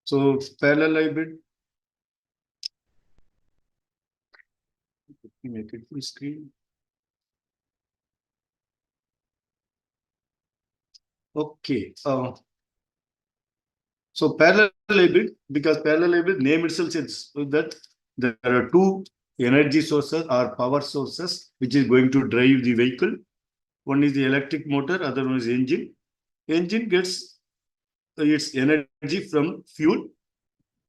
So parallel hybrid. Let me make it full screen. Okay. So parallel hybrid, because parallel hybrid name itself says that there are two energy sources or power sources which is going to drive the vehicle. One is the electric motor, other one is engine. Engine gets its energy from fuel.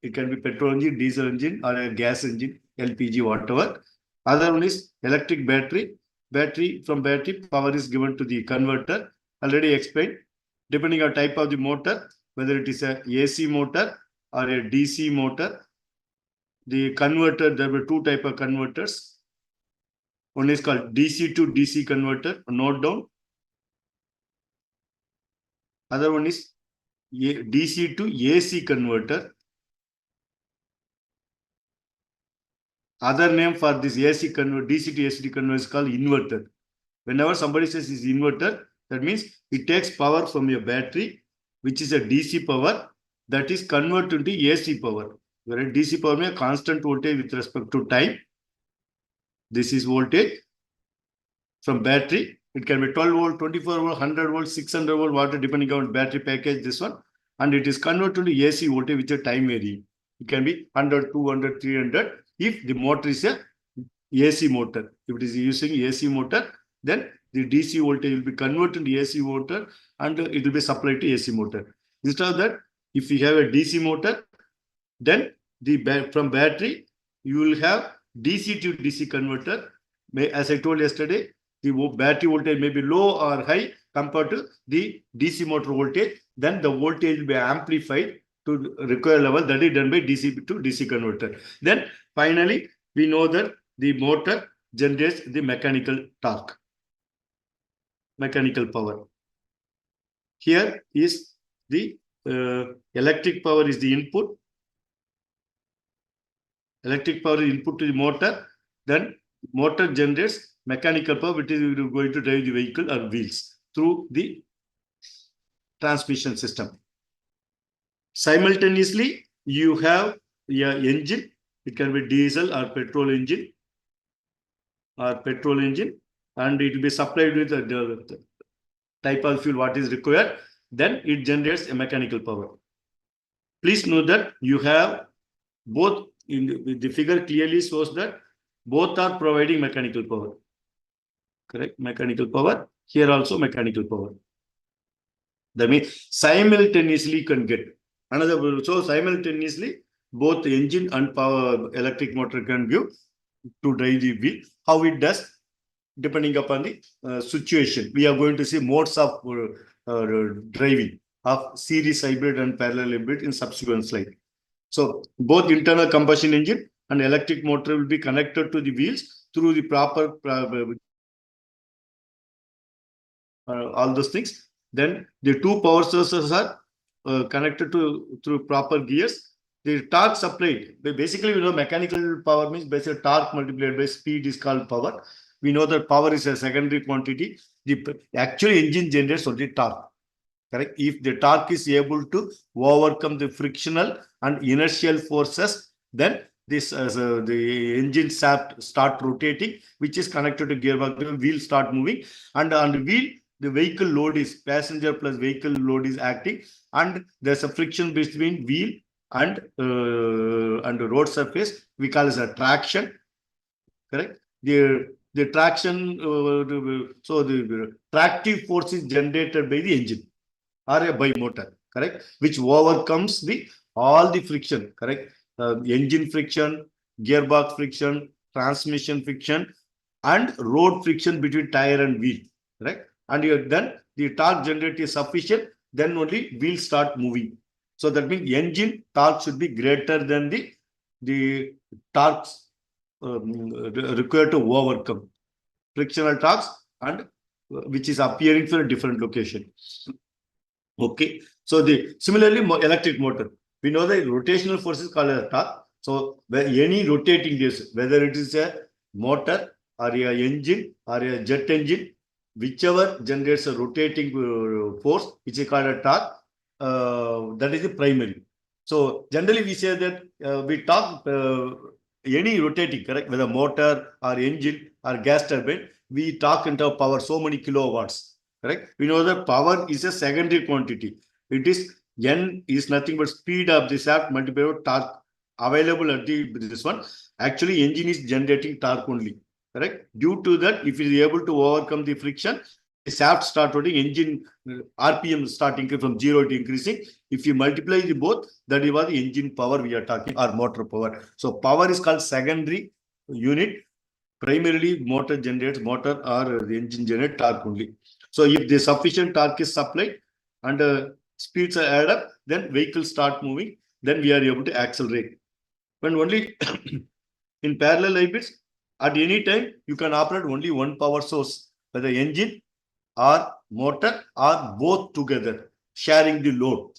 It can be petrol engine, diesel engine, or a gas engine, LPG, whatever. Other one is electric battery. From battery, power is given to the converter. Already explained. Depending on type of the motor, whether it is a AC motor or a DC motor, the converter, there were two type of converters. One is called DC to DC converter, note down. Other one is DC to AC converter. Other name for this AC converter, DC to AC converter is called inverter. Whenever somebody says is inverter, that means it takes power from your battery, which is a DC power, that is converted to AC power. Where DC power means constant voltage with respect to time. This is voltage from battery. It can be 12 volt, 24 volt, 100 volt, 600 volt, water, depending on battery package, this one. And it is converted to AC voltage, which is time varying. It can be 100, 200, 300. If the motor is a AC motor, if it is using AC motor, then the DC voltage will be converted to AC motor and it will be supplied to AC motor. Instead of that, if you have a DC motor, then from battery, you will have DC to DC converter. As I told yesterday, the battery voltage may be low or high compared to the DC motor voltage. Then the voltage will be amplified to required level, that is done by DC to DC converter. Then finally, we know that the motor generates the mechanical torque, mechanical power. Here is the electric power is the input. Electric power is input to the motor. Then motor generates mechanical power, which is going to drive the vehicle or wheels through the transmission system. Simultaneously, you have your engine. It can be diesel or petrol engine, and it will be supplied with the type of fuel what is required. Then it generates a mechanical power. Please note that you have both. In the figure clearly shows that both are providing mechanical power. Correct? Mechanical power. Here also mechanical power. That means simultaneously you can get another. So simultaneously both engine and power electric motor can give to drive the wheel. How it does, depending upon the situation. We are going to see modes of driving of series hybrid and parallel hybrid in subsequent slide. So both internal combustion engine and electric motor will be connected to the wheels through the proper all those things. Then the two power sources are connected through proper gears. The torque supplied, basically we know mechanical power means basically torque multiplied by speed is called power. We know that power is a secondary quantity. The actual engine generates only torque. Correct? If the torque is able to overcome the frictional and inertial forces, then this the engine shaft start rotating, which is connected to gearbox. The wheel start moving, and on the wheel, the vehicle load is passenger plus vehicle load is acting, and there's a friction between wheel and the road surface. We call it a traction. Correct? The traction. So the tractive force is generated by the engine or a by motor, correct, which overcomes all the friction, correct, engine friction, gearbox friction, transmission friction, and road friction between tire and wheel, correct. And then the torque generated is sufficient, then only wheel start moving. So that means engine torque should be greater than the torques required to overcome frictional torques, and which is appearing for a different location. Okay, so similarly electric motor, we know the rotational force is called as torque. So any rotating gears, whether it is a motor or a engine or a jet engine, whichever generates a rotating force, which is called a torque, that is the primary. So generally we say that we talk any rotating, correct, whether motor or engine or gas turbine, we talk into power so many kilowatts, correct. We know that power is a secondary quantity. It is N is nothing but speed of the shaft multiplied by torque available at this one. Actually, engine is generating torque only, correct. Due to that, if it is able to overcome the friction, the shaft start rotating, engine RPM start increasing from 0 to increasing. If you multiply the both, that is what the engine power we are talking, or motor power. So power is called secondary unit. Primarily motor generates motor or the engine generate torque only. So if the sufficient torque is supplied and speeds are add up, then vehicles start moving, then we are able to accelerate. When only in parallel hybrids, at any time you can operate only one power source, whether engine or motor or both together, sharing the load.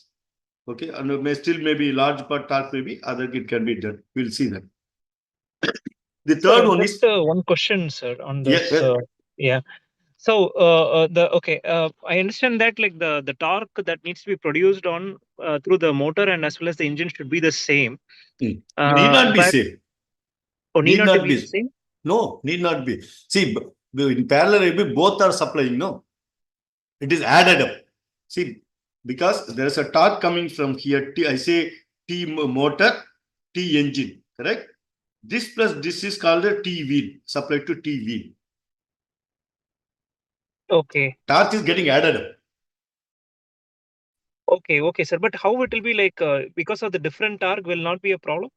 Okay, and may still maybe large part torque maybe other it can be done. We'll see that. The third one just is one question, sir, on yeah, this. Yeah. So I understand that like the torque that needs to be produced on through the motor and as well as the engine should be the same. need not be But same. need Need not to not be be. the same. No, need not be. See, in parallel, both are supplying. No, it is added up. See, because there is a torque coming from here. I say T motor, T engine. Correct. This plus this is called a T wheel, supplied to T wheel. Okay. Torque is getting added up. Okay, sir. But how it will be like because of the different torque will not be a problem?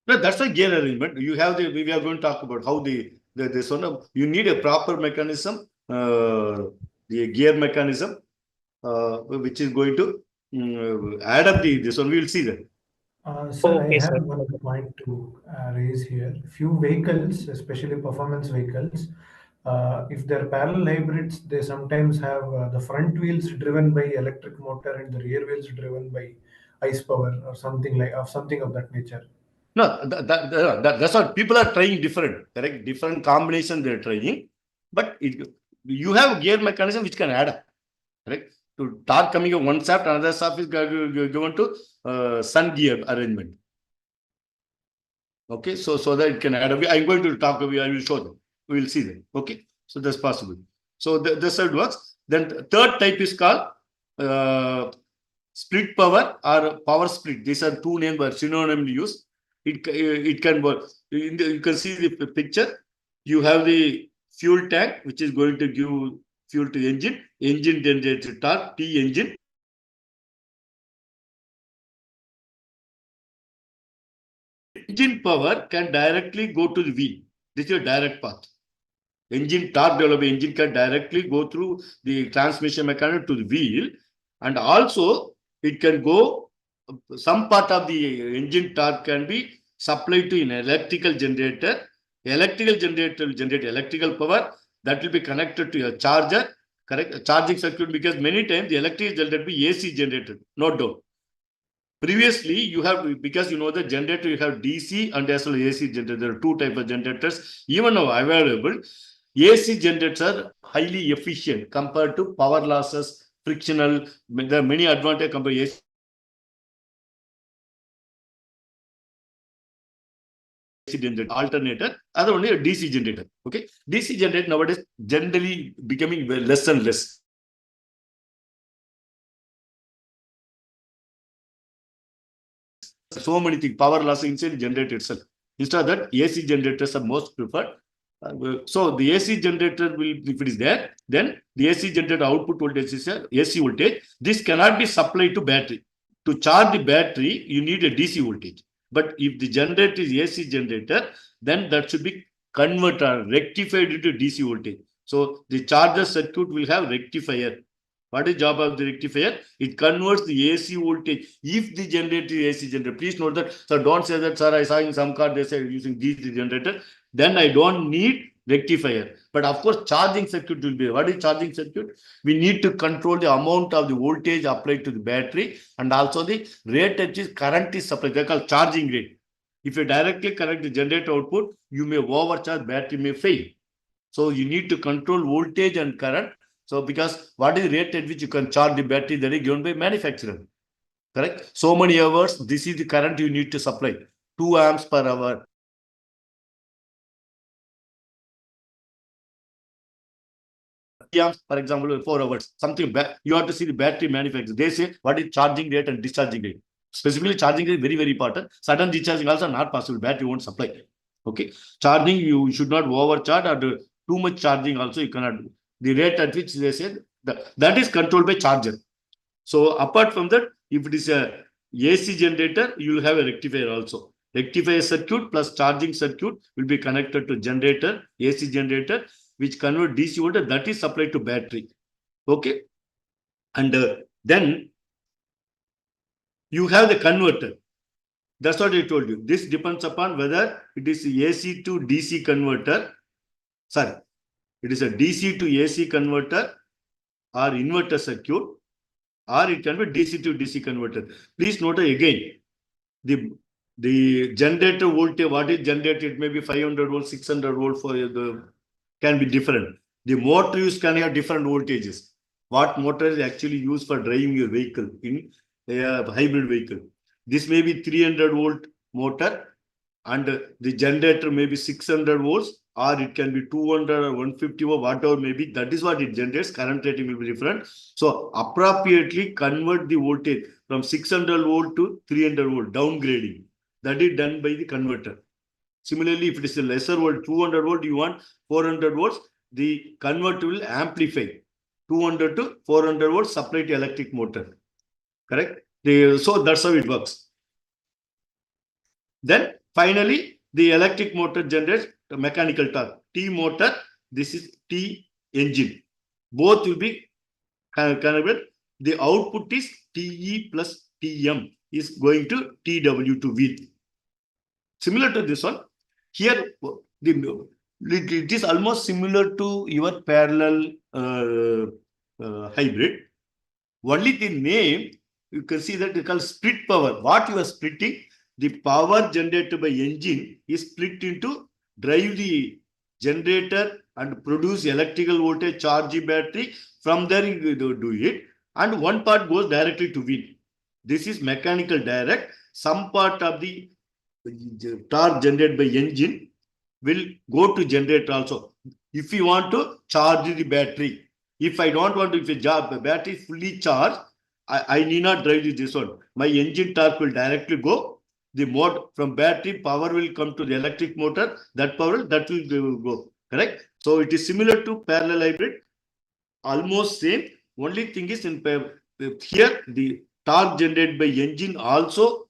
No, that's a gear arrangement. You have the, we are going to talk about how this one, you need a proper mechanism, the gear mechanism, which is going to add up this one. We will see that. Sir, I Okay, sir. have one point to raise here. Few vehicles, especially performance vehicles, if they're parallel hybrids, they sometimes have the front wheels driven by electric motor and the rear wheels driven by ice power or something of that nature. No, that's what people are trying different, correct? Different combination they're trying, but you have gear mechanism which can add up, correct? To torque coming of one shaft, another shaft is given to sun gear arrangement. Okay, so that it can add up. I'm going to talk. I will show them. We will see them. Okay, so that's possible. So this how it works. Then the third type is called split power or power split. These are two names, but synonymous used. It can work. You can see the picture. You have the fuel tank, which is going to give fuel to the engine. Engine generates torque, T engine. Engine power can directly go to the wheel. This is a direct path. Engine torque developed engine can directly go through the transmission mechanism to the wheel, and also it can go, some part of the engine torque can be supplied to an electrical generator. Electrical generator will generate electrical power that will be connected to a charger, correct? A charging circuit, because many times the electric generator be AC generated, no doubt. Previously, you have, because you know the generator, you have DC and as well as AC generator. There are two types of generators. Even now available, AC generators are highly efficient compared to power losses, frictional. There are many advantages compared to AC generator. Alternator, other only a DC generator. Okay, DC generator nowadays generally becoming less and less. So many things, power loss inside the generator itself. Instead of that, AC generators are most preferred. So the AC generator will, if it is there, then the AC generator output voltage is a AC voltage. This cannot be supplied to battery. To charge the battery, you need a DC voltage. But if the generator is AC generator, then that should be converted or rectified into DC voltage. So the charger circuit will have rectifier. What is job of the rectifier? It converts the AC voltage. If the generator is AC generator, please note that. So don't say that, sir, I saw in some car they say using DC generator. Then I don't need rectifier. But of course, charging circuit will be. What is charging circuit? We need to control the amount of the voltage applied to the battery and also the rate at which current is supplied. They call charging rate. If you directly connect the generator output, you may overcharge, battery may fail. So you need to control voltage and current. So because what is the rate at which you can charge the battery, that is given by manufacturer. Correct? So many hours, this is the current you need to supply. 2 amps per hour. Amps, for example, 4 hours, something you have to see the battery manufacturer. They say what is charging rate and discharging rate. Specifically, charging is very, very important. Sudden discharging also not possible. Battery won't supply. Okay. Charging, you should not overcharge, or too much charging also you cannot do. The rate at which they say that is controlled by charger. So apart from that, if it is a AC generator, you will have a rectifier also. Rectifier circuit plus charging circuit will be connected to generator, AC generator, which convert DC voltage that is supplied to battery. Okay. And then you have the converter. That's what I told you. This depends upon whether it is AC to DC converter. Sorry, it is a DC to AC converter or inverter circuit, or it can be DC to DC converter. Please note again, the generator voltage, what is generated, it may be 500 volts, 600 volts for the, can be different. The motor use can have different voltages. What motor is actually used for driving your vehicle in a hybrid vehicle? This may be 300 volt motor, and the generator may be 600 volts, or it can be 200 or 150 or whatever may be. That is what it generates. Current rating will be different. So appropriately convert the voltage from 600 volt to 300 volt, downgrading. That is done by the converter. Similarly, if it is a lesser volt, 200 volt, you want 400 volts, the converter will amplify 200 to 400 volts supply to electric motor. Correct? So that's how it works. Then finally, the electric motor generates the mechanical torque. T motor, this is T engine. Both will be connected. The output is TE plus TM is going to TW to V. Similar to this one, here it is almost similar to your parallel hybrid. Only the name, you can see that it is called split power. What you are splitting, the power generated by engine is split into drive the generator and produce electrical voltage, charge the battery. From there you do it, and one part goes directly to wind. This is mechanical direct. Some part of the torque generated by engine will go to generator also. If you want to charge the battery, if I don't want to, if the battery is fully charged, I need not drive this one. My engine torque will directly go. The motor from battery power will come to the electric motor. That power that will go. Correct. So it is similar to parallel hybrid. Almost same. Only thing is in here the torque generated by engine also,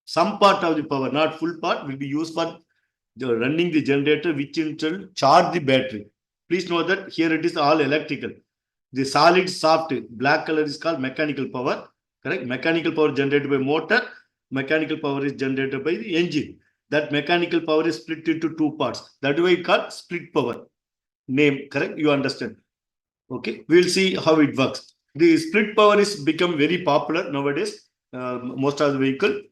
some part of the power, not full part, will be used for running the generator, which will charge the battery. Please note that here it is all electrical. The solid soft black color is called mechanical power. Correct? Mechanical power generated by motor. Mechanical power is generated by the engine. That mechanical power is split into two parts. That way we call split power. Name, correct? You understand? Okay. We will see how it works. The split power is become very popular nowadays. Most of the vehicle.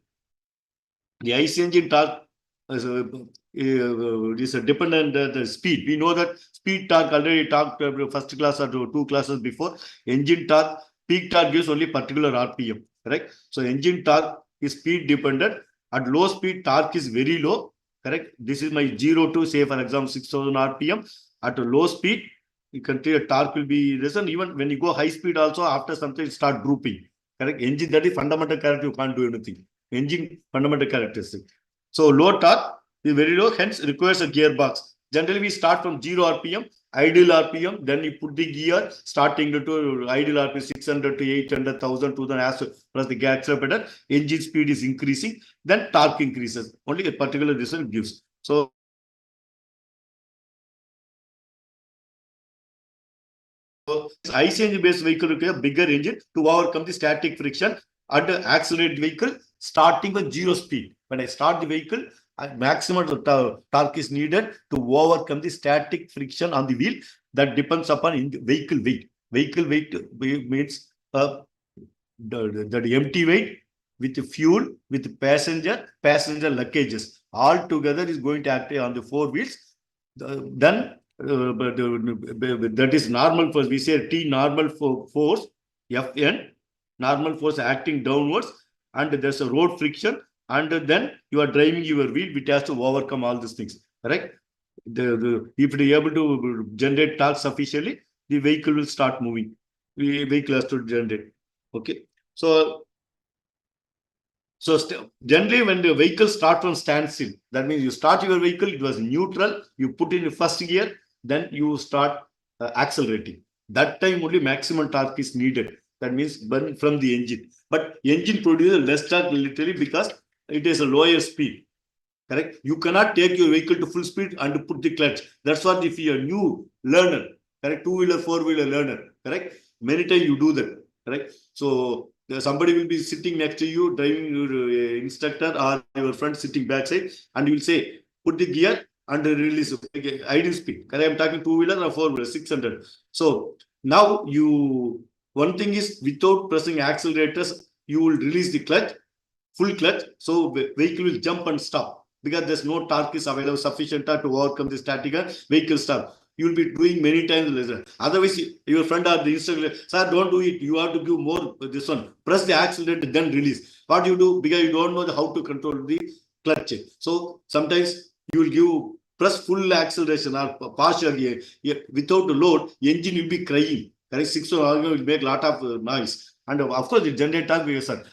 The IC engine torque is dependent on the speed. We know that speed torque already talked first class or 2 classes before. Engine torque, peak torque gives only particular RPM. Correct? So engine torque is speed dependent. At low speed, torque is very low. Correct? This is my 0 to say, for example, 6000 RPM. At a low speed, you can tell torque will be risen. Even when you go high speed also, after something it start drooping. Correct? Engine, that is fundamental character, you can't do anything. Engine fundamental characteristic. So low torque is very low, hence requires a gearbox. Generally, we start from 0 RPM, ideal RPM, then you put the gear, starting to ideal RPM 600 to 800, 1000, 2000 as plus the accelerator. Engine speed is increasing, then torque increases. Only a particular result gives. So IC engine based vehicle require bigger engine to overcome the static friction and accelerate vehicle starting with 0 speed. When I start the vehicle, maximum torque is needed to overcome the static friction on the wheel. That depends upon vehicle weight. Vehicle weight means the empty weight with fuel, with passenger luggages. All together is going to act on the 4 wheels. Then that is normal force. We say T normal force, Fn. normal force acting downwards, and there's a road friction, and then you are driving your wheel, which has to overcome all these things, correct? If it is able to generate torque sufficiently, the vehicle will start moving. The vehicle has to generate. Okay. So generally, when the vehicle starts from standstill, that means you start your vehicle, it was neutral, you put in the first gear, then you start accelerating. That time only maximum torque is needed. That means burn from the engine. But engine produces less torque literally because it is a lower speed. Correct? You cannot take your vehicle to full speed and put the clutch. That's what if you're a new learner, correct? Two-wheeler, four-wheeler learner, correct? Many times you do that, correct? So somebody will be sitting next to you, driving your instructor or your friend sitting backside, and you will say, put the gear and release idle speed. Correct? I'm talking two-wheeler or four-wheeler, 600. So now one thing is without pressing accelerators, you will release the clutch, full clutch. So vehicle will jump and stop, because there's no torque is available, sufficient torque to overcome the static vehicle stop. You will be doing many times later. Otherwise, your friend or the instructor, sir, don't do it. You have to give more this one. Press the accelerator, then release. What you do, because you don't know how to control the clutch. So sometimes you will give press full acceleration or partial without the load, engine will be crying. Correct? 6 will make a lot of noise. And of course, the generator,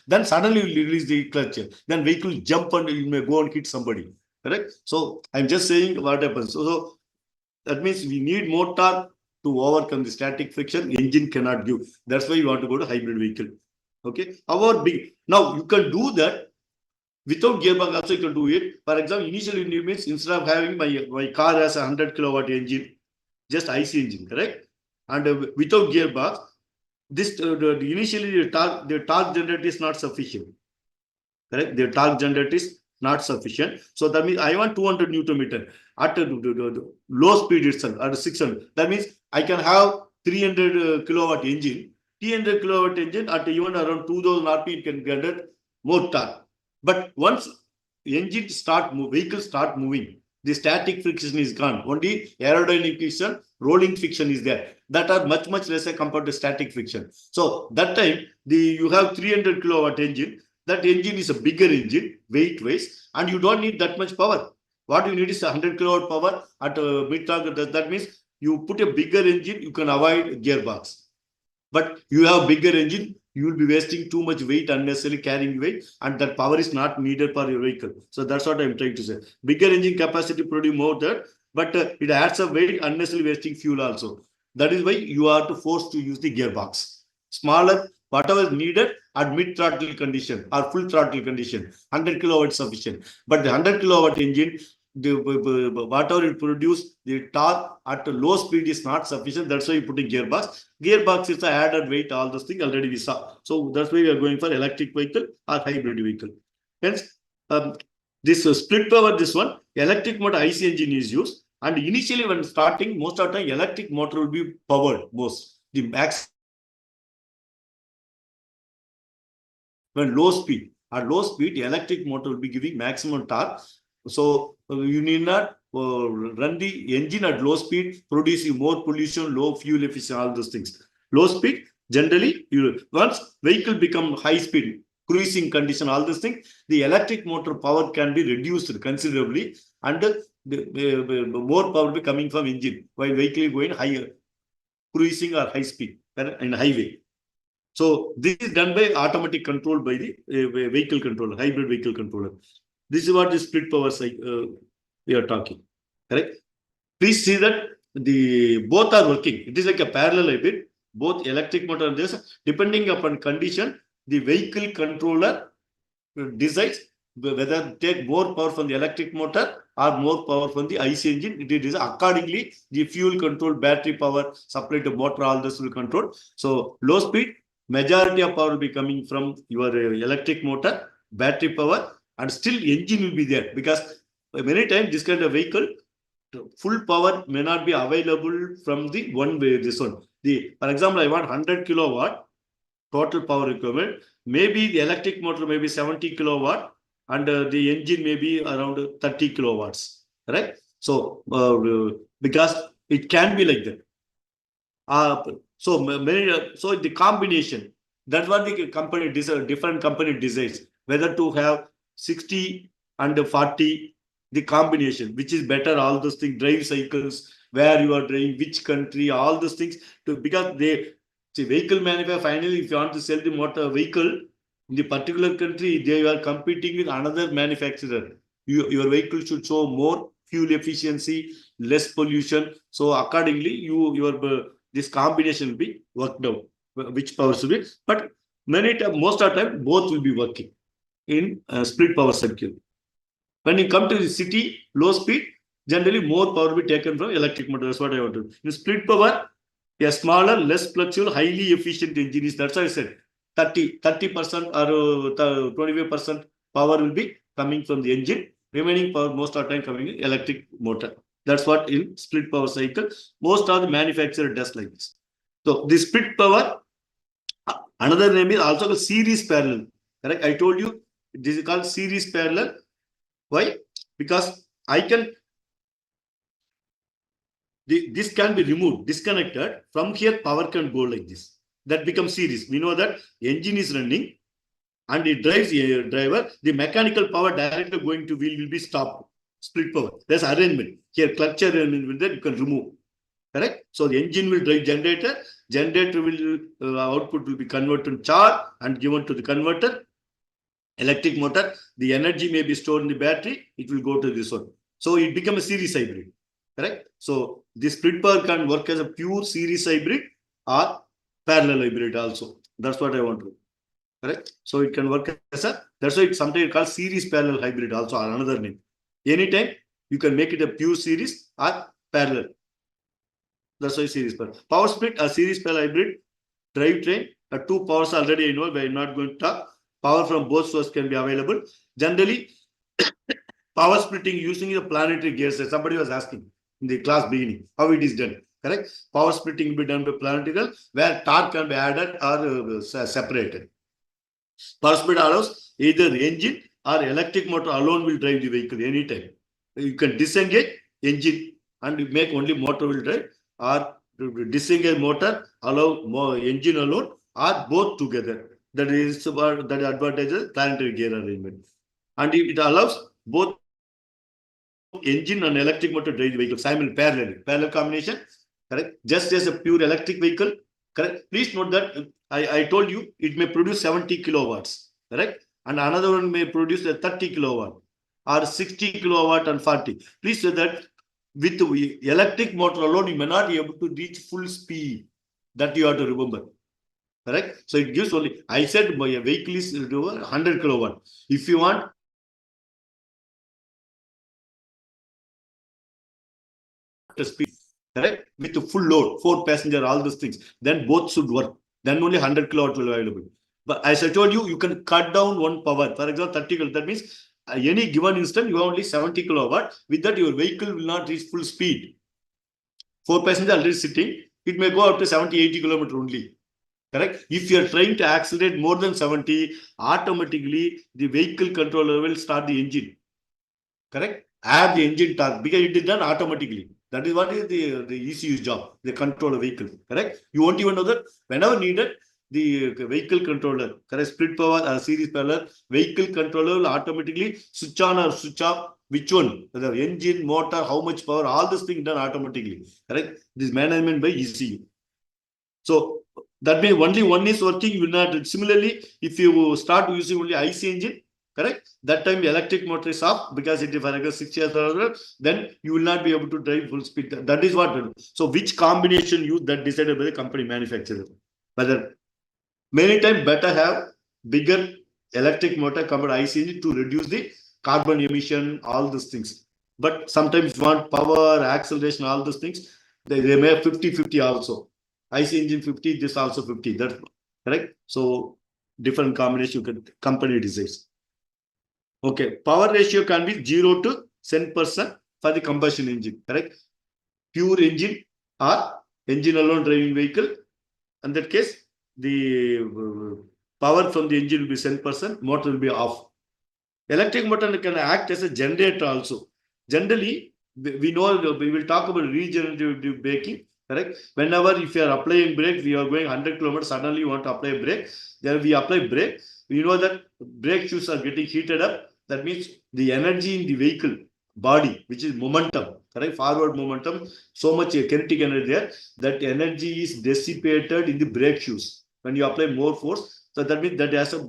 then suddenly you release the clutch. Then vehicle jump and you may go and hit somebody. Correct? So I'm just saying what happens. So that means we need more torque to overcome the static friction. Engine cannot give. That's why you want to go to hybrid vehicle. Okay. However, now you can do that without gearbox. Also, you can do it. For example, initially it means instead of having my car has a 100 kilowatt engine, just IC engine, correct? And without gearbox, this initially the torque generator is not sufficient. Correct? The torque generator is not sufficient. So that means I want 200 Newton meter at low speed itself at 600. That means I can have 300 kilowatt engine. 300 kilowatt engine at even around 2000 RPM can generate more torque. But once engine vehicle start moving, the static friction is gone. Only aerodynamic friction, rolling friction is there. That are much lesser compared to static friction. So that time you have 300 kilowatt engine. That engine is a bigger engine, weight-wise, and you don't need that much power. What you need is 100 kilowatt power at mid torque. That means you put a bigger engine, you can avoid gearbox. But you have bigger engine, you will be wasting too much weight, unnecessarily carrying weight, and that power is not needed for your vehicle. So that's what I'm trying to say. Bigger engine capacity produce more there, but it adds a weight, unnecessarily wasting fuel also. That is why you are forced to use the gearbox. Smaller, whatever is needed at mid throttle condition or full throttle condition, 100 kilowatt sufficient. But the 100 kilowatt engine, whatever it produce, the torque at low speed is not sufficient. That's why you put in gearbox. Gearbox is the added weight, all those things already we saw. So that's why we are going for electric vehicle or hybrid vehicle. Hence, this split power, this one, electric motor IC engine is used. And initially when starting, most of the time, electric motor will be powered most. The max when low speed, at low speed, the electric motor will be giving maximum torque. So you need not run the engine at low speed, producing more pollution, low fuel efficiency, all those things. Low speed, generally, once vehicle become high speed, cruising condition, all those things, the electric motor power can be reduced considerably, and more power will be coming from engine while vehicle going higher, cruising or high speed in highway. So this is done by automatic control by the vehicle controller, hybrid vehicle controller. This is what the split power we are talking. Correct? Please see that both are working. It is like a parallel hybrid. Both electric motor and this, depending upon condition, the vehicle controller decides whether take more power from the electric motor or more power from the IC engine. It is accordingly the fuel control, battery power, supply to motor, all this will control. So low speed, majority of power will be coming from your electric motor, battery power, and still engine will be there, because many times this kind of vehicle, full power may not be available from the one way. This one, for example, I want 100 kilowatt total power requirement. Maybe the electric motor may be 70 kilowatt, and the engine may be around 30 kilowatts. Right? So because it can be like that. So the combination, That's what the company different company decides whether to have 60 and 40, the combination, which is better, all those things, drive cycles, where you are driving, which country, all those things, because they see vehicle manufacturer, finally, if you want to sell the motor vehicle in the particular country, they are competing with another manufacturer. Your vehicle should show more fuel efficiency, less pollution. So accordingly, this combination will be worked out, which power should be. But most of the time, both will be working in split power circuit. When you come to the city, low speed, generally more power will be taken from electric motor. That's what I want to do. In split power, a smaller, less flexible, highly efficient engine is, that's why I said 30% or 25% power will be coming from the engine. Remaining power most of the time coming in electric motor. That's what in split power cycle, most of the manufacturer does like this. So the split power, another name is also called series parallel. Correct? I told you this is called series parallel. Why? Because this can be removed, disconnected. From here, power can go like this. That becomes series. We know that engine is running and it drives a driver. The mechanical power directly going to wheel will be stopped. Split power. There's arrangement. Here, clutch arrangement that you can remove. Correct? So the engine will drive generator. Generator will output will be converted to charge and given to the converter. Electric motor, the energy may be stored in the battery. It will go to this one. So it becomes a series hybrid. Correct? So the split power can work as a pure series hybrid or parallel hybrid also. That's what I want to do. Correct? So it can work as a, that's why it's sometimes called series parallel hybrid also, or another name. Anytime you can make it a pure series or parallel. That's why series parallel. Power split, a series parallel hybrid, drivetrain, two powers already I know, but I'm not going to talk. Power from both sources can be available. Generally, power splitting using the planetary gears. Somebody was asking in the class beginning how it is done. Correct? Power splitting will be done by planetary, where torque can be added or separated. Power split allows either the engine or electric motor alone will drive the vehicle anytime. You can disengage engine and make only motor will drive, or disengage motor, allow more engine alone, or both together. That is about that advantage of planetary gear arrangement. And it allows both engine and electric motor drive the vehicle simultaneously. Parallel combination, correct? Just as a pure electric vehicle, correct? Please note that I told you it may produce 70 kilowatts, correct? And another one may produce a 30 kilowatt or 60 kilowatt and 40. Please say that with the electric motor alone, you may not be able to reach full speed. That you have to remember. Correct? So it gives only, I said my vehicle is 100 kilowatt. If you want the speed, correct? With the full load, 4 passenger, all those things, then both should work. Then only 100 kilowatt will be available. But as I told you, you can cut down one power. For example, 30 kilowatt. That means any given instant, you have only 70 kilowatt. With that, your vehicle will not reach full speed. 4 passenger already sitting, it may go up to 70, 80 kilometer only. Correct? If you are trying to accelerate more than 70, automatically the vehicle controller will start the engine. Correct? Add the engine torque because it is done automatically. That is what is the ECU job, the controller vehicle. Correct? You won't even know that whenever needed, the vehicle controller, correct? Split power or series parallel, vehicle controller will automatically switch on or switch off. Which one? The engine, motor, how much power, all this thing done automatically. Correct? This management by ECU. So that means only one is working, you will not. Similarly, if you start using only IC engine, correct? That time the electric motor is off because it is for example 6 years or then you will not be able to drive full speed. That is what. So which combination use that decided by the company manufacturer. Whether many times better have bigger electric motor compared to IC engine to reduce the carbon emission, all those things. But sometimes you want power, acceleration, all those things. They may have 50-50 also. IC engine 50, this also 50. That's correct. So different combination you can company decides. Okay, power ratio can be 0 to 10% for the combustion engine. Correct. Pure engine or engine alone driving vehicle. In that case, the power from the engine will be 10%. Motor will be off. Electric motor can act as a generator also. Generally, we know we will talk about regenerative braking. Correct. Whenever if you are applying brake, we are going 100 kilometers, suddenly you want to apply a brake. Then we apply brake. We know that brake shoes are getting heated up. That means the energy in the vehicle body, which is momentum, correct? Forward momentum, so much kinetic energy there. That energy is dissipated in the brake shoes when you apply more force. So that means that has a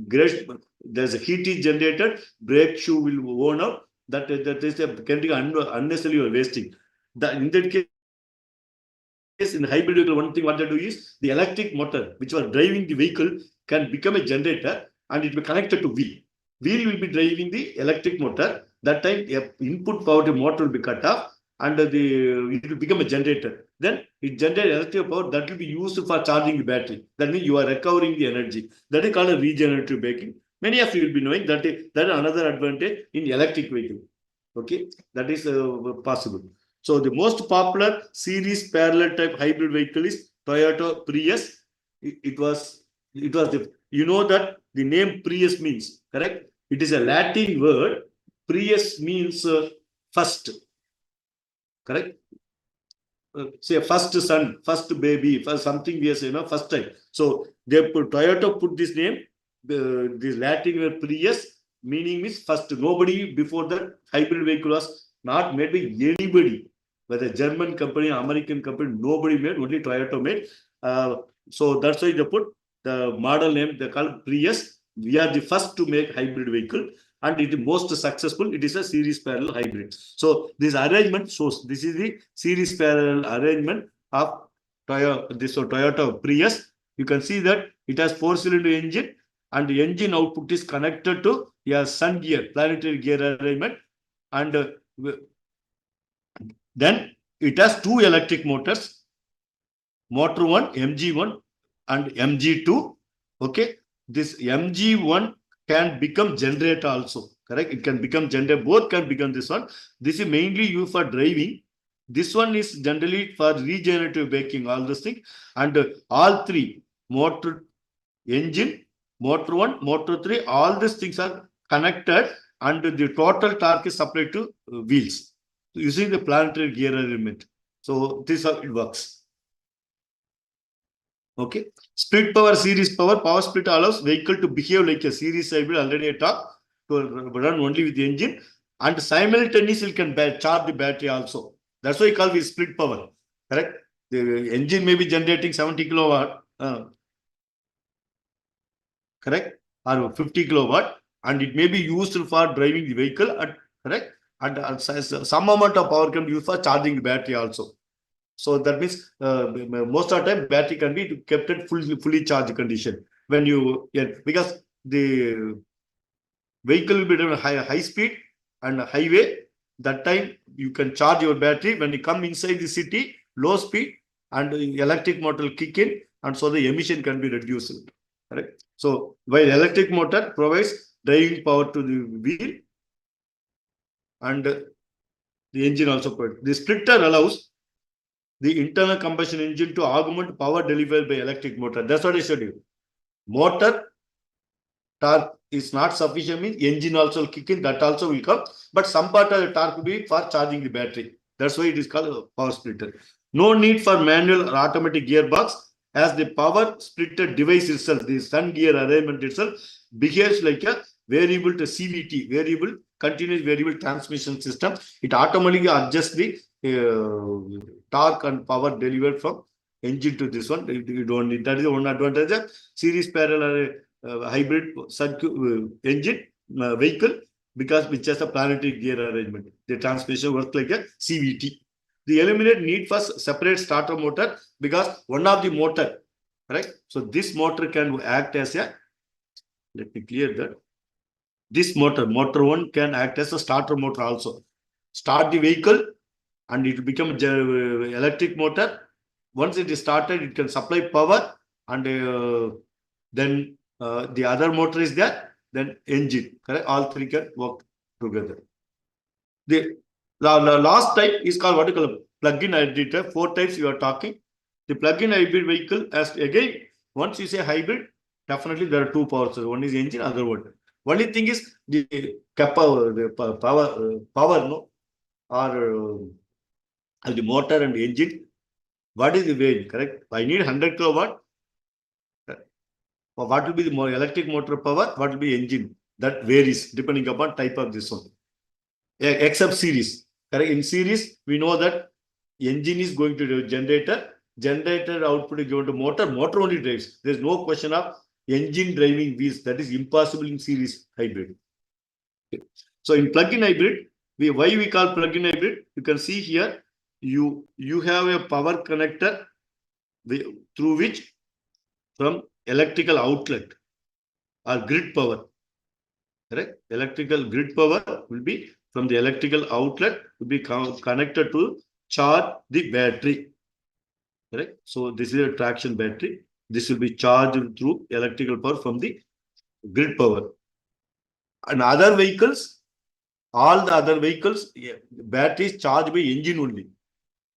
great, there's a heat is generated, brake shoe will worn out. That is a kinetic unnecessarily you are wasting. In that case, in hybrid vehicle, one thing what they do is the electric motor, which was driving the vehicle, can become a generator and it will be connected to wheel. Wheel will be driving the electric motor. That time, input power to motor will be cut off and it will become a generator. Then it generates electric power that will be used for charging the battery. That means you are recovering the energy. That is called a regenerative braking. Many of you will be knowing that is another advantage in electric vehicle. Okay, that is possible. So the most popular series parallel type hybrid vehicle is Toyota Prius. It was the, you know that the name Prius means, correct? It is a Latin word. Prius means first, correct? Say first son, first baby, first something we say, first time. So they Toyota put this name, this Latin word Prius, meaning is first. Nobody before that hybrid vehicle was not made by anybody, whether German company, American company, nobody made, only Toyota made. So that's why they put the model name, they call Prius. We are the first to make hybrid vehicle and it is most successful. It is a series parallel hybrid. So this arrangement shows this is the series parallel arrangement of Toyota Prius. You can see that it has 4-cylinder engine and the engine output is connected to a sun gear, planetary gear arrangement. And then it has 2 electric motors, motor 1, MG1 and MG2. Okay, this MG1 can become generator also, correct? It can become generator, both can become this one. This is mainly used for driving. This one is generally for regenerative braking, all those things. And all 3, motor, engine, motor 1, motor 3, all these things are connected and the total torque is supplied to wheels using the planetary gear arrangement. So this is how it works. Okay. Split power, series power split allows vehicle to behave like a series hybrid. Already I talked, to run only with the engine and simultaneously can charge the battery also. That's why we call it split power. Correct? The engine may be generating 70 kilowatt. Correct? Or 50 kilowatt. And it may be used for driving the vehicle. Correct? And some amount of power can be used for charging the battery also. So that means most of the time battery can be kept at fully charged condition when you, because the vehicle will be driven high speed and highway. That time you can charge your battery. When you come inside the city, low speed and electric motor will kick in, and so the emission can be reduced. Correct? So while electric motor provides driving power to the wheel and the engine also provides. The splitter allows the internal combustion engine to augment power delivered by electric motor. That's what I said you. Motor torque is not sufficient, means engine also will kick in, that also will come. But some part of the torque will be for charging the battery. That's why it is called a power splitter. No need for manual or automatic gearbox, as the power splitter device itself, the sun gear arrangement itself, behaves like a variable to CVT, variable continuous variable transmission system. It automatically adjusts the torque and power delivered from engine to this one. You don't need, that is the one advantage of series parallel hybrid engine vehicle, because which has a planetary gear arrangement. The transmission works like a CVT. The eliminate need for separate starter motor, because one of the motor, right? So this motor can act as a, let me clear that. This motor 1 can act as a starter motor also. Start the vehicle and it will become electric motor. Once it is started, it can supply power, and then the other motor is there, then engine. Correct? All 3 can work together. The last type is called what you call plug-in hybrid. 4 types you are talking. The plug-in hybrid vehicle, as again, once you say hybrid, definitely there are 2 power sources. One is engine, other one. Only thing is the power, no, or the motor and the engine. What is the range? Correct? I need 100 kilowatt. what will be the more electric motor power, what will be engine. That varies depending upon type of this one. Except series. Correct? In series, we know that engine is going to do generator output is given to motor only drives. There is no question of engine driving wheels. That is impossible in series hybrid. Okay. So in plug-in hybrid, why we call plug-in hybrid? You can see here, you have a power connector through which from electrical outlet or grid power. Correct? Electrical grid power will be from the electrical outlet will be connected to charge the battery. Correct? So this is a traction battery. This will be charged through electrical power from the grid power. And other vehicles, all the other vehicles, batteries charged by engine only.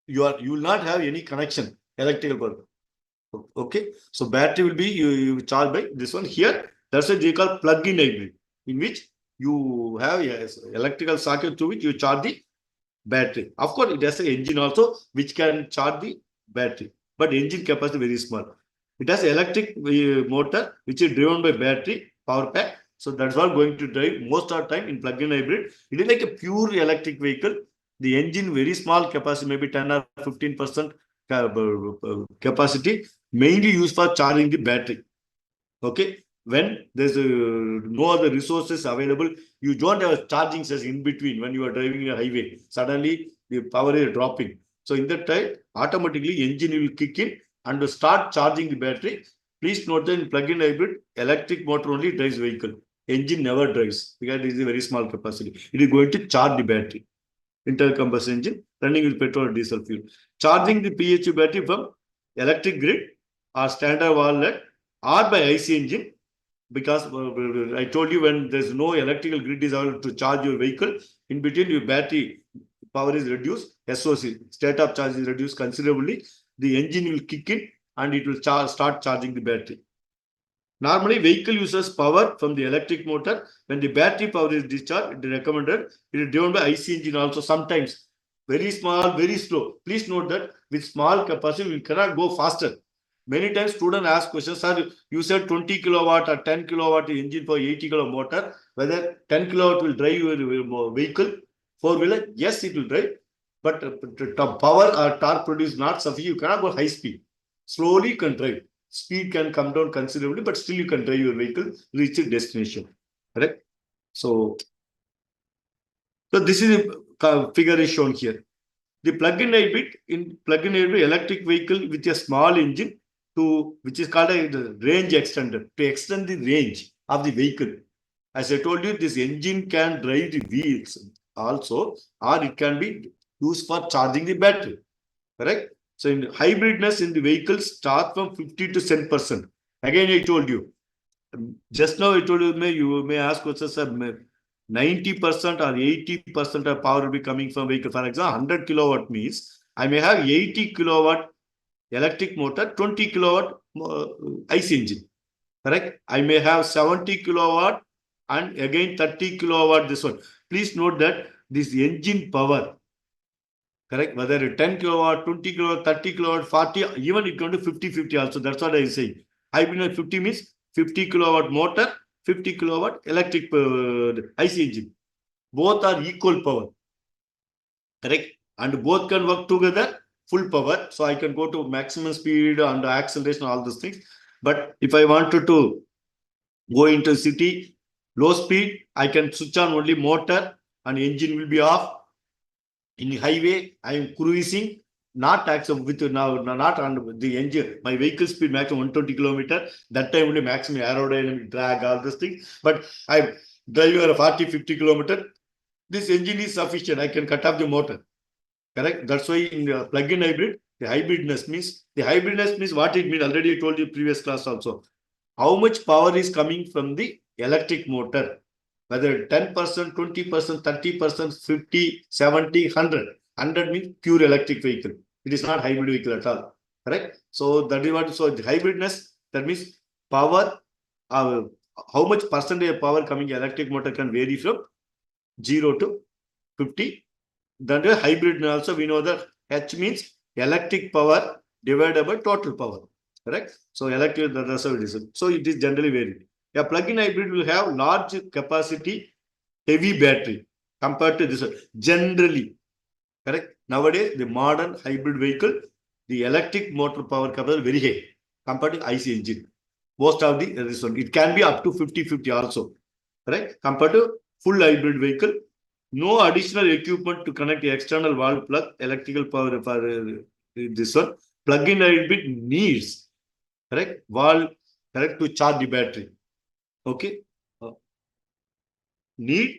You will not have any connection, electrical power. Okay. So battery will be you charge by this one here. That's what we call plug-in hybrid, in which you have electrical socket through which you charge the battery. Of course, it has an engine also which can charge the battery, but engine capacity very small. It has electric motor which is driven by battery power pack. So that's all going to drive most of the time in plug-in hybrid. It is like a pure electric vehicle. The engine very small capacity, maybe 10 or 15% capacity, mainly used for charging the battery. Okay. When there's no other resources available, you don't have a charging station in between when you are driving a highway. Suddenly the power is dropping. So in that time, automatically engine will kick in and start charging the battery. Please note that in plug-in hybrid, electric motor only drives vehicle. Engine never drives because it is a very small capacity. It is going to charge the battery. Internal combustion engine running with petrol or diesel fuel. Charging the PHEV battery from electric grid or standard wall-led or by IC engine. Because I told you when there's no electrical grid is available to charge your vehicle, in between your battery power is reduced, SOC, state of charge is reduced considerably, the engine will kick in and it will start charging the battery. Normally, vehicle uses power from the electric motor. When the battery power is discharged, it is recommended. It is driven by IC engine also sometimes. Very small, very slow. Please note that with small capacity, we cannot go faster. Many times students ask questions, sir, you said 20 kilowatt or 10 kilowatt engine for 80 kilowatt motor. Whether 10 kilowatt will drive your vehicle, four-wheeler? Yes, it will drive. But power or torque produced not sufficient. You cannot go high speed. Slowly you can drive. Speed can come down considerably, but still you can drive your vehicle, reach its destination. Correct? So this is a figure is shown here. The plug-in hybrid, electric vehicle with a small engine which is called a range extender, to extend the range of the vehicle. As I told you, this engine can drive the wheels also, or it can be used for charging the battery. Correct? So in hybridness in the vehicles start from 50 to 10%. Again, I told you. Just now I told you, you may ask questions, 90% or 80% of power will be coming from vehicle. For example, 100 kilowatt means I may have 80 kilowatt electric motor, 20 kilowatt IC engine. Correct? I may have 70 kilowatt and again 30 kilowatt this one. Please note that this engine power, correct, whether 10 kilowatt, 20 kilowatt, 30 kilowatt, 40, even it can do 50-50 also. That's what I say. Hybrid 50 means 50 kilowatt motor, 50 kilowatt electric IC engine. Both are equal power. Correct? And both can work together, full power. So I can go to maximum speed and acceleration, all those things. But if I wanted to go into city, low speed, I can switch on only motor and engine will be off. In the highway, I am cruising, not with not on the engine. My vehicle speed maximum 120 kilometer. That time only maximum aerodynamic drag, all those things. But I drive at 40-50 kilometer. This engine is sufficient. I can cut off the motor. Correct? That's why in the plug-in hybrid, the hybridness means what it means. Already I told you previous class also. How much power is coming from the electric motor? Whether 10%, 20%, 30%, 50, 70, 100. 100 means pure electric vehicle. It is not hybrid vehicle at all. Correct? So that is what. So the hybridness, that means power. How much percentage of power coming electric motor can vary from 0 to 50. That is hybrid. Also we know that H means electric power divided by total power. correct? So electric, that's how it is. So it is generally varied. A plug-in hybrid will have large capacity, heavy battery compared to this one. Generally, correct? Nowadays, the modern hybrid vehicle, the electric motor power capacity very high compared to IC engine. Most of the this one, it can be up to 50-50 also, correct? Compared to full hybrid vehicle, no additional equipment to connect the external wall plug, electrical power for this one. Plug-in hybrid needs, correct, wall, correct, to charge the battery. Okay. Need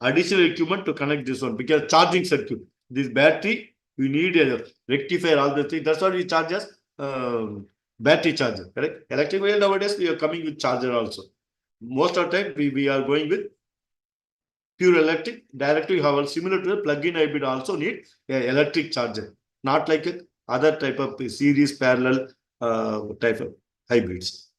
additional equipment to connect this one because charging circuit. This battery, you need a rectifier, all the things. That's what we charge as battery charger, correct? Electric vehicle nowadays, we are coming with charger also. Most of the time, we are going with pure electric. Directly, however, similar to the plug-in hybrid also need a electric charger, not like a other type of series parallel type of hybrids.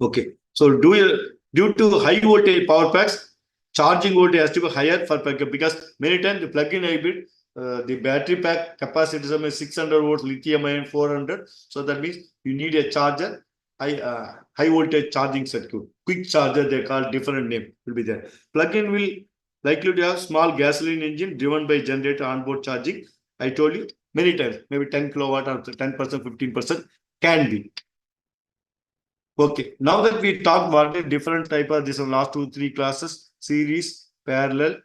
Okay, so due to high voltage power packs, charging voltage has to be higher for because many times the plug-in hybrid, the battery pack capacity is 600 volts, lithium ion 400. So that means you need a charger, high voltage charging circuit, quick charger. They call different name will be there. Plug-in will likely to have small gasoline engine driven by generator onboard charging. I told you many times, maybe 10 kilowatt or 10%, 15% can be. Okay, now that we talked about the different type of this last 2-3 classes, series, parallel,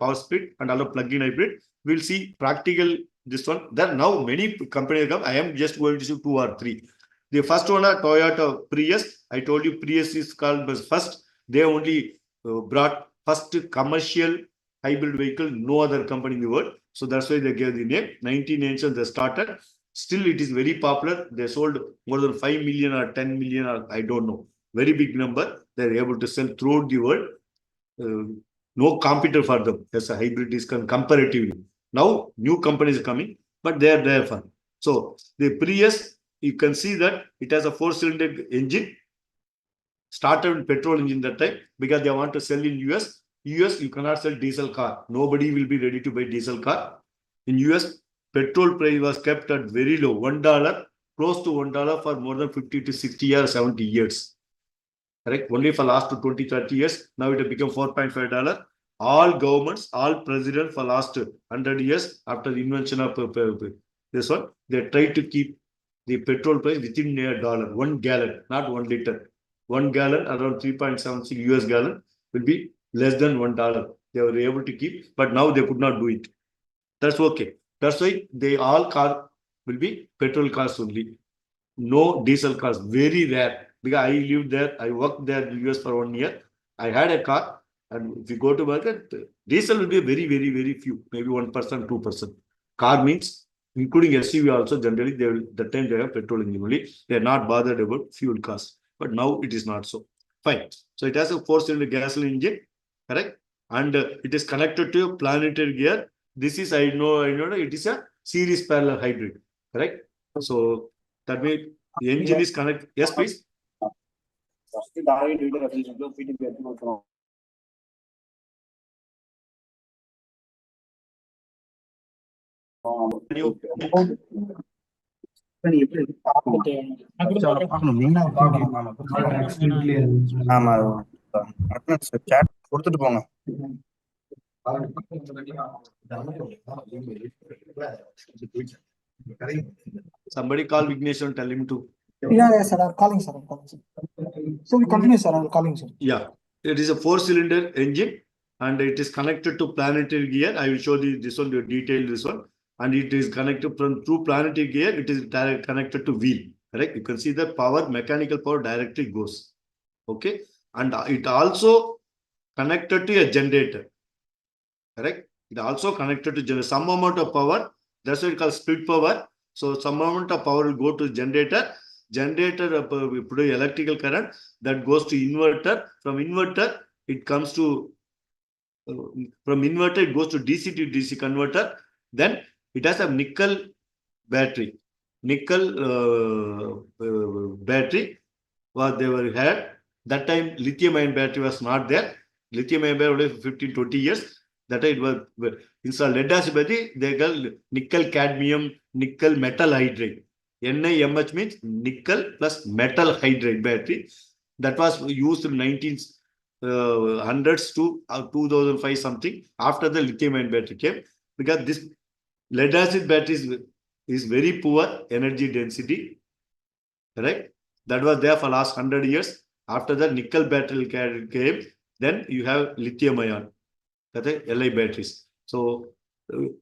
power split, and other plug-in hybrid, we'll see practical this one. There now many companies come. I am just going to show 2 or 3. The first one are Toyota Prius. I told you Prius is called first. They only brought first commercial hybrid vehicle, no other company in the world. So that's why they gave the name. 1990s they started. Still, it is very popular. They sold more than 5 million or 10 million, or I don't know. Very big number. They're able to sell throughout the world. No competitor for them as a hybrid is comparatively. Now, new companies are coming, but they are there for. So, the Prius, you can see that it has a 4-cylinder engine. Started with petrol engine that time because they want to sell in US. US, you cannot sell diesel car. Nobody will be ready to buy diesel car. In US, petrol price was kept at very low, $1, close to $1 for more than 50 to 60 or 70 years. Correct? Only for last 20-30 years. Now it has become $4.5. All governments, all presidents for last 100 years after the invention of this one, they try to keep the petrol price within $1, 1 gallon, not 1 liter. 1 gallon, around 3.76 US gallon, will be less than $1. They were able to keep, but now they could not do it. That's okay. That's why they all car will be petrol cars only. No diesel cars, very rare. Because I lived there, I worked there in the US for 1 year. I had a car, and if you go to market, diesel will be very, very, very few, maybe 1%, 2%. Car means, including SUV also, generally they will the time they have petrol engine only. They are not bothered about fuel costs. But now it is not so. Fine. So it has a 4-cylinder gasoline engine, correct? And it is connected to a planetary gear. This is, I know it is a series parallel hybrid, correct? So that means the engine is connected. Yes, please. கொடுத்துட்டு போங்க. Somebody call Vignesh and tell him to. Yeah, sir. I'm calling, sir. So we continue, sir. I'm calling, sir. Yeah, it is a 4-cylinder engine and it is connected to planetary gear. I will show this one, the detail this one. And it is connected through planetary gear. It is connected to wheel. Correct? You can see the power, mechanical power directly goes. Okay. And it also connected to a generator. Correct? It also connected to generator. Some amount of power. That's what it called split power. So some amount of power will go to generator. Generator we produce electrical current that goes to inverter. From inverter, it comes to from inverter, it goes to DC converter. Then it has a nickel battery. Nickel battery what they were had. That time lithium ion battery was not there. Lithium ion battery only for 15-20 years. That time it was instead of lead acid battery, they got nickel cadmium, nickel metal hydride. NiMH means nickel plus metal hydride battery. That was used in 1900s to 2005 something after the lithium-ion battery came, because this lead acid battery is very poor energy density, right? That was there for last 100 years. After that, nickel battery came, then you have lithium-ion, that is Li batteries. So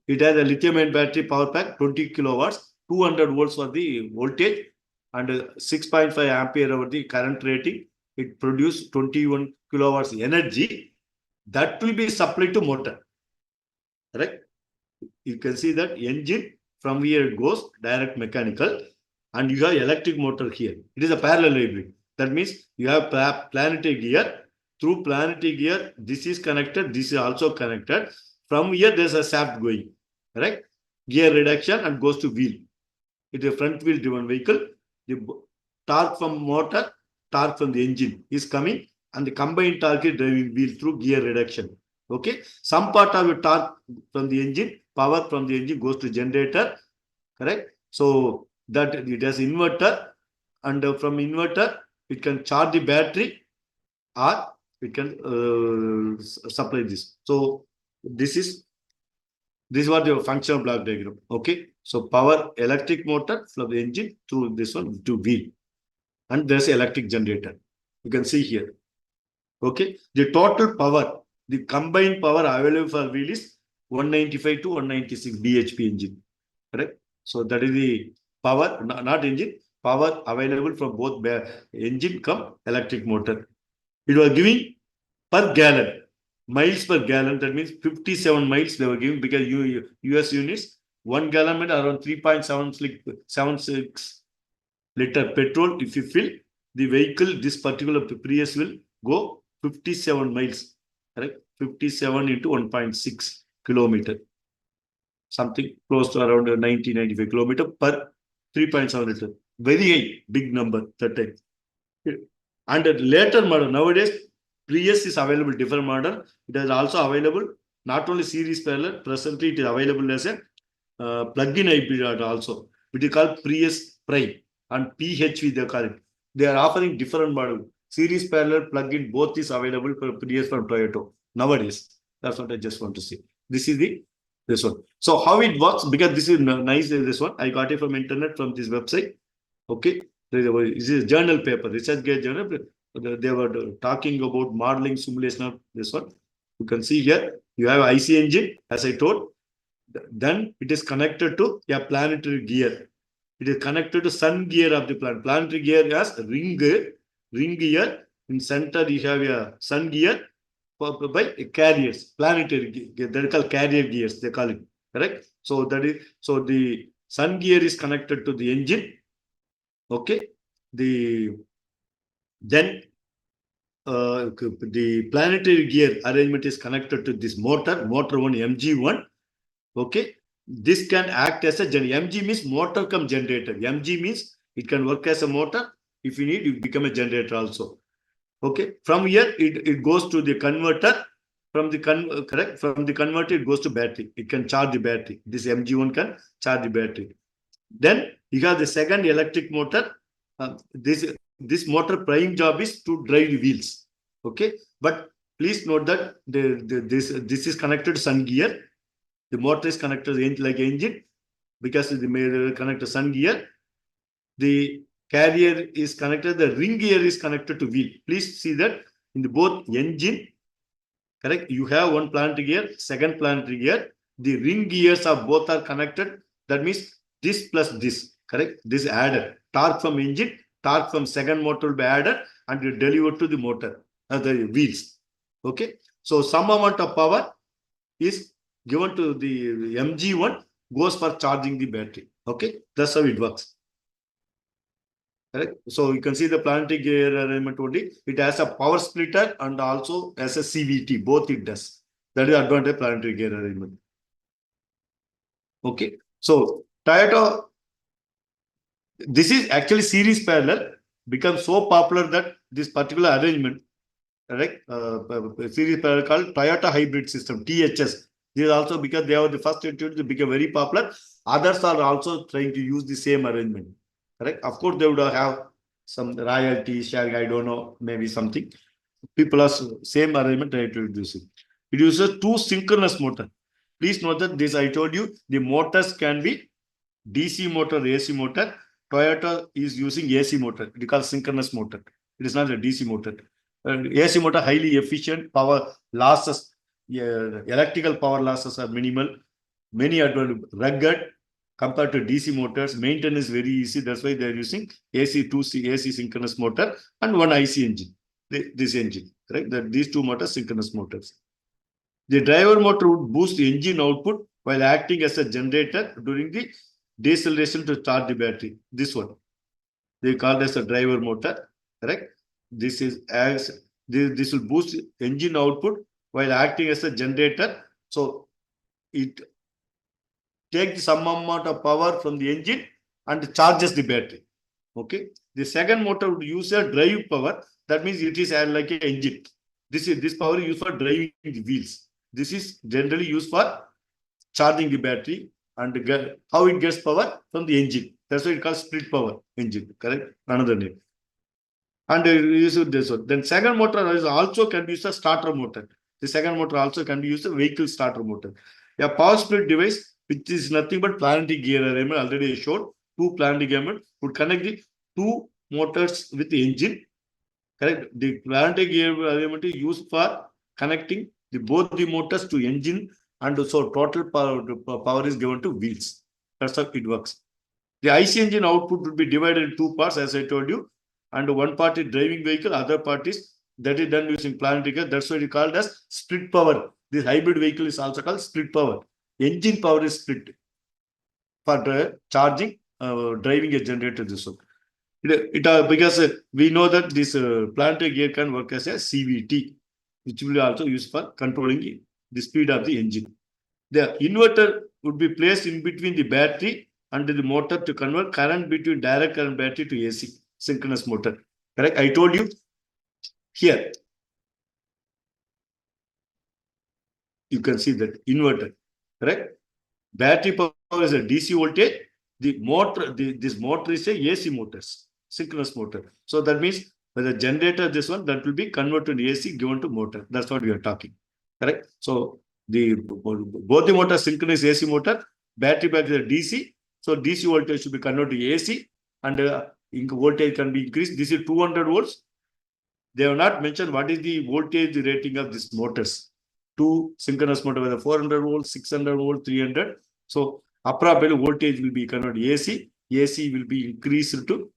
it has a lithium-ion battery power pack, 20 kilowatts, 200 volts for the voltage, and 6.5 ampere over the current rating. It produces 21 kilowatts energy that will be supplied to motor. Correct? You can see that engine from here it goes direct mechanical, and you have electric motor here. It is a parallel hybrid. That means you have planetary gear. Through planetary gear, this is connected, this is also connected. From here, there's a shaft going, right? Gear reduction and goes to wheel. It is a front wheel driven vehicle. The torque from motor, torque from the engine is coming, and the combined torque is driving wheel through gear reduction. Okay. Some part of the torque from the engine, power from the engine goes to generator. Correct. So that it has inverter, and from inverter, it can charge the battery, or it can supply this. So this is what the functional block diagram. Okay. So power electric motor from the engine through this one to wheel. And there's electric generator. You can see here. Okay. The total power, the combined power available for wheel is 195 to 196 bhp engine. Correct. So that is the power, not engine, power available from both engine come electric motor. It was giving per gallon, miles per gallon. That means 57 miles they were giving, because US units, 1 gallon meant around 3.76 liter petrol. If you fill the vehicle, this particular Prius will go 57 miles, correct? 57 into 1.6 kilometer, something close to around 90-95 kilometer per 3.7 liter. Very high, big number that time. And a later model, nowadays, Prius is available different model. It is also available not only series parallel. Presently, it is available as a plug-in hybrid also. It is called Prius Prime and PHV. They call it. They are offering different model. Series parallel plug-in both is available for Prius from Toyota nowadays. That's what I just want to say. This is this one. So how it works? Because this is nice. This one I got it from internet, from this website. Okay, this is a journal paper, ResearchGate journal. They were talking about modeling simulation of this one. You can see here, you have IC engine, as I told. Then it is connected to a planetary gear. It is connected to sun gear of the planet. Planetary gear has ring gear. In center, you have a sun gear by carriers, planetary gear. They are called carrier gears, they call it. Correct? So that is, so the sun gear is connected to the engine. Okay. Then the planetary gear arrangement is connected to this motor 1, MG1. Okay. This can act as a MG means motor cum generator. MG means it can work as a motor. If you need, you become a generator also. Okay. From here, it goes to the converter. From the converter, it goes to battery. It can charge the battery. This MG1 can charge the battery. Then you have the second electric motor. This motor prime job is to drive the wheels. Okay, but please note that this is connected to sun gear. The motor is connected like engine, because the connected to sun gear. The carrier is connected. The ring gear is connected to wheel. Please see that in the both engine. Correct. You have one planetary gear, second planetary gear. The ring gears of both are connected. That means this plus this. Correct. This added torque from engine. Torque from second motor will be added and delivered to the motor, the wheels. Okay. So some amount of power is given to the MG1, goes for charging the battery. Okay. That's how it works. Correct. So you can see the planetary gear arrangement only. It has a power splitter and also as a CVT. Both it does. That is the advantage of planetary gear arrangement. Okay. So Toyota, this is actually series parallel, becomes so popular that this particular arrangement, right? Series parallel called Toyota hybrid system, THS. This is also because they are the first introduced to become very popular. Others are also trying to use the same arrangement. correct? Of course, they would have some royalty sharing, I don't know, maybe something. People are same arrangement try to reduce it. It uses two synchronous motor. Please note that this I told you, the motors can be DC motor, AC motor. Toyota is using AC motor. It is called synchronous motor. It is not a DC motor. AC motor highly efficient, power losses, electrical power losses are minimal. Many are rugged compared to DC motors. Maintenance is very easy. That's why they are using AC, 2C, AC synchronous motor and one IC engine. This engine, correct? That these two motors, synchronous motors. The driver motor would boost the engine output while acting as a generator during the deceleration to charge the battery. This one, they call this a driver motor, correct? This is as this will boost engine output while acting as a generator. So it takes some amount of power from the engine and charges the battery. Okay. The second motor would use a drive power. That means it is like an engine. This power is used for driving the wheels. This is generally used for charging the battery and how it gets power from the engine. That's why it calls split power engine. Correct? Another name. And use this one. Then second motor is also can be used as starter motor. The second motor also can be used as vehicle starter motor. A power split device, which is nothing but planetary gear arrangement, already showed. Two planetary gear would connect the two motors with the engine. Correct. The planetary gear arrangement is used for connecting both the motors to engine, and so total power is given to wheels. That's how it works. The IC engine output would be divided in two parts, as I told you. And one part is driving vehicle, other part is that is done using planetary gear. That's why it is called as split power. This hybrid vehicle is also called split power. Engine power is split for charging, driving a generator. This one. Because we know that this planetary gear can work as a CVT, which will also use for controlling the speed of the engine. The inverter would be placed in between the battery and the motor to convert current between direct current battery to AC, synchronous motor. Correct? I told you here. You can see that inverter. Correct? Battery power is a DC voltage. The motor, this motor is a AC motors, synchronous motor. So that means by the generator, this one, that will be converted to AC given to motor. That's what we are talking. Correct? So both the motor synchronous AC motor, battery pack is a DC. So DC voltage should be converted to AC and voltage can be increased. This is 200 volts. They have not mentioned what is the voltage rating of these motors. Two synchronous motor with a 400 volts, 600 volts, 300. So appropriately voltage will be converted to AC. AC will be increased to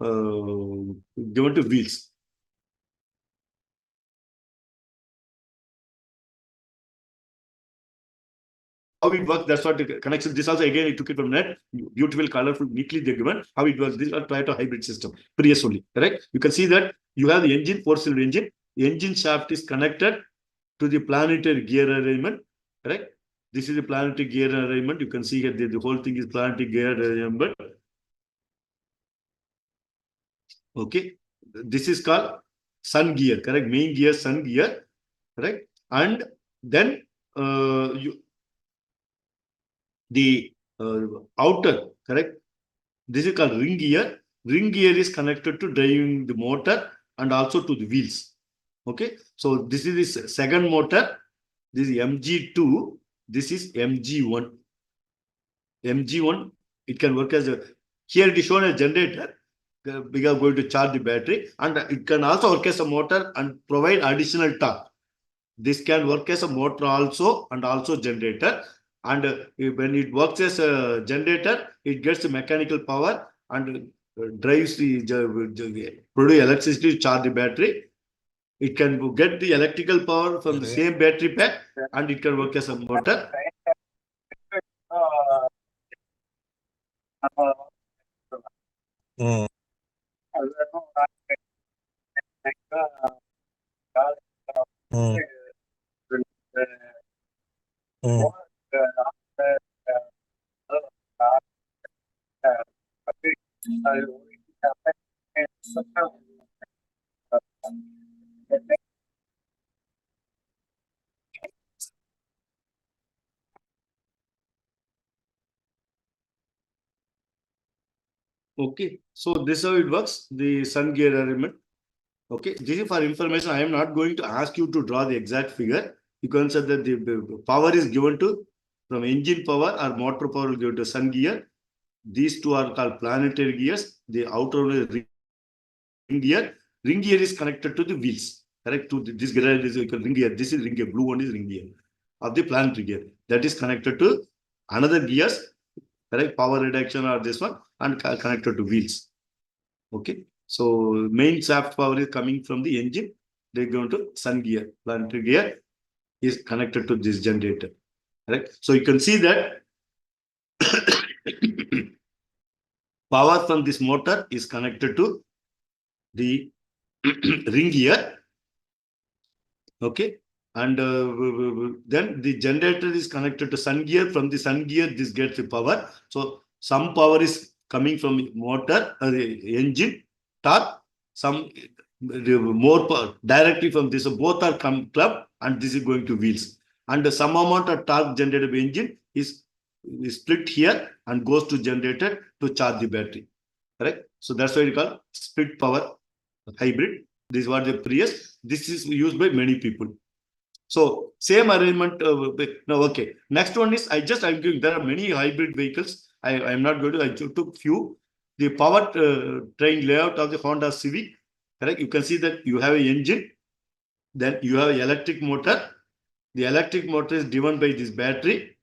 given to wheels. How it works, that's what the connection. This also again, I took it from net. Beautiful, colorful, neatly they're given. How it works, this is a Toyota hybrid system. Prius only, correct? You can see that you have the engine, four-cylinder engine. The engine shaft is connected to the planetary gear arrangement, correct? This is the planetary gear arrangement. You can see here the whole thing is planetary gear arrangement. Okay, this is called sun gear, correct? Main gear, sun gear, correct? And then the outer, correct? This is called ring gear. Ring gear is connected to driving the motor and also to the wheels. Okay, so this is the second motor. This is MG2. This is MG1. MG1, it can work as a, here it is shown as generator. We are going to charge the battery, and it can also work as a motor and provide additional torque. This can work as a motor also and also generator. And when it works as a generator, it gets the mechanical power and drives the produce electricity to charge the battery. It can get the electrical power from the same battery pack, and it can work as a motor. Okay, so this is how it works, the sun gear arrangement. Okay, this is for information. I am not going to ask you to draw the exact figure. You consider that the power is given to from engine power or motor power will give to sun gear. These two are called planetary gears. The outer one is ring gear. Ring gear is connected to the wheels. Correct? To this gear is ring gear. This is ring gear. Blue one is ring gear of the planetary gear. That is connected to another gears. Correct? Power reduction or this one and connected to wheels. Okay. So main shaft power is coming from the engine. They go to sun gear. Planetary gear is connected to this generator. Right? So you can see that power from this motor is connected to the ring gear. Okay. And then the generator is connected to sun gear. From the sun gear, this gets the power. So some power is coming from motor, the engine, torque, some more power directly from this. So both are clubbed and this is going to wheels. And some amount of torque generated by engine is split here and goes to generator to charge the battery. Correct? So that's why we call split power hybrid. This is what the Prius. This is used by many people. So same arrangement. No, okay. Next one is I'm giving. There are many hybrid vehicles. I am not going to. I took few. The power train layout of the Honda Civic. Correct. You can see that you have an engine. Then you have an electric motor. The electric motor is driven by this battery,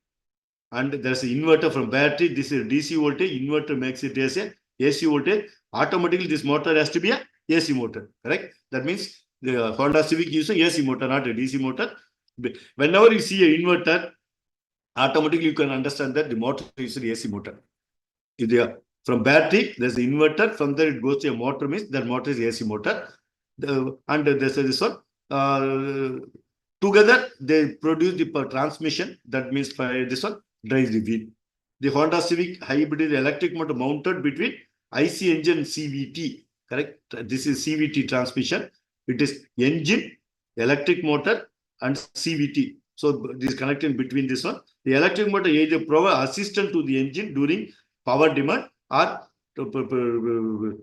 and there's an inverter from battery. This is DC voltage. Inverter makes it as a AC voltage. Automatically, this motor has to be a AC motor. Correct. That means the Honda Civic uses an AC motor, not a DC motor. Whenever you see an inverter, automatically you can understand that the motor is an AC motor. If they are from battery, there's an inverter. From there, it goes to a motor, means that motor is AC motor. And there's this one. Together, they produce the transmission. That means this one drives the wheel. The Honda Civic hybrid is electric motor mounted between IC engine and CVT. Correct? This is CVT transmission. It is engine, electric motor, and CVT. So this is connected between this one. The electric motor either provide assistance to the engine during power demand or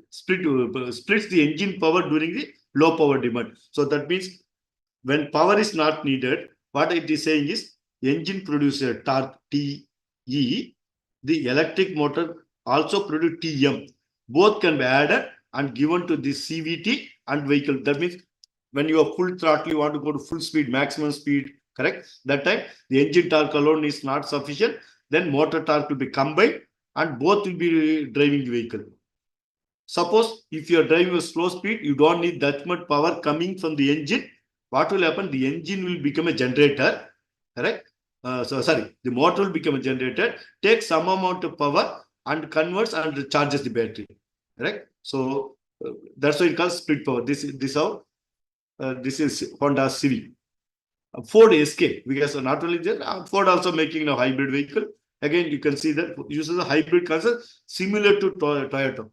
splits the engine power during the low power demand. So that means when power is not needed, what it is saying is engine produces torque TE, the electric motor also produces TM. Both can be added and given to this CVT and vehicle. That means when you are full throttle, you want to go to full speed, maximum speed, correct? That time the engine torque alone is not sufficient. Then motor torque will be combined and both will be driving the vehicle. Suppose if you are driving a slow speed, you don't need that much power coming from the engine. What will happen? The engine will become a generator, correct? The motor will become a generator, takes some amount of power and converts and charges the battery, correct? So that's why it calls split power. This is Honda Civic. Ford Escape, because not only that, Ford also making a hybrid vehicle. Again, you can see that uses a hybrid concept similar to Toyota,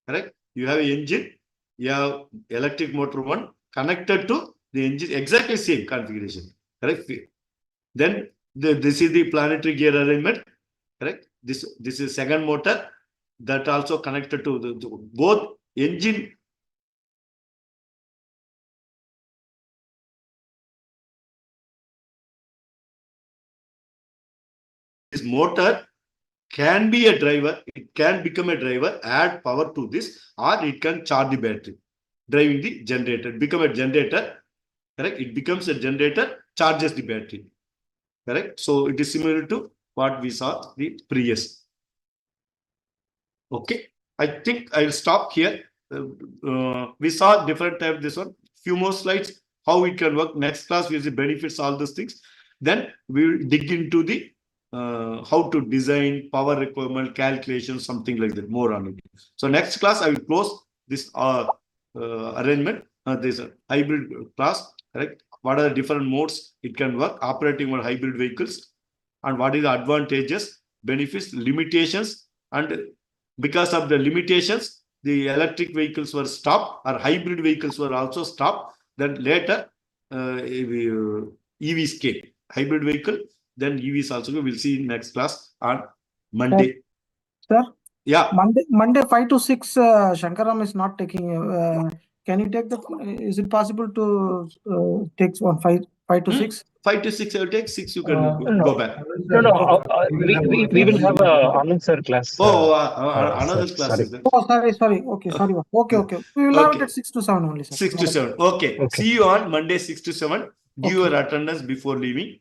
correct? You have an engine, you have electric motor one connected to the engine, exactly same configuration, correct? Then this is the planetary gear arrangement, correct? This is second motor that also connected to both engine. This motor can be a driver, it can become a driver, add power to this, or it can charge the battery, driving the generator, become a generator, correct? It becomes a generator, charges the battery, correct? So it is similar to what we saw the Prius. Okay, I think I'll stop here. We saw different type, this one, few more slides, how it can work. Next class, we see benefits, all those things. Then we will dig into the how to design, power requirement, calculation, something like that, more on it. So next class, I will close this arrangement, this hybrid class, correct? What are the different modes it can work, operating on hybrid vehicles, and what is the advantages, benefits, limitations, and because of the limitations, the electric vehicles were stopped, or hybrid vehicles were also stopped. Then later, EVs came, hybrid vehicle. Then EVs also we'll see in next class on Monday. Sir? Yeah, Monday 5 to 6, Shankaram is not taking. Can you take the? Is it possible to take one 5 to Hmm. 6? 5 to 6 I will take, 6 you can no. go back. No, we will have a Anand sir class. Another sir, class sorry. is there. Oh, sorry. Okay, sorry. Okay. We will have it Okay. at 6 to 7 only, sir. 6 to 7. Okay. Okay. See you on Monday 6 to 7. Give Okay. your attendance before leaving.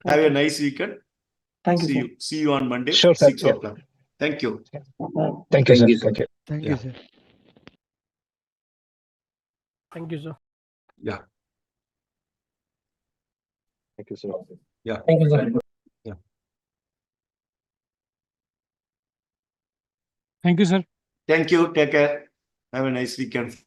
Have a Okay. nice weekend. Thank you, sir. See you on Monday Sure, sir. 6 o'clock. Thank you. Thank you, sir. Thank you. Thank Yeah. you, sir. Thank you, sir. Yeah. Thank you, sir. Yeah. Thank you, sir. Thank you, sir. Thank you. Take care. Have a nice weekend.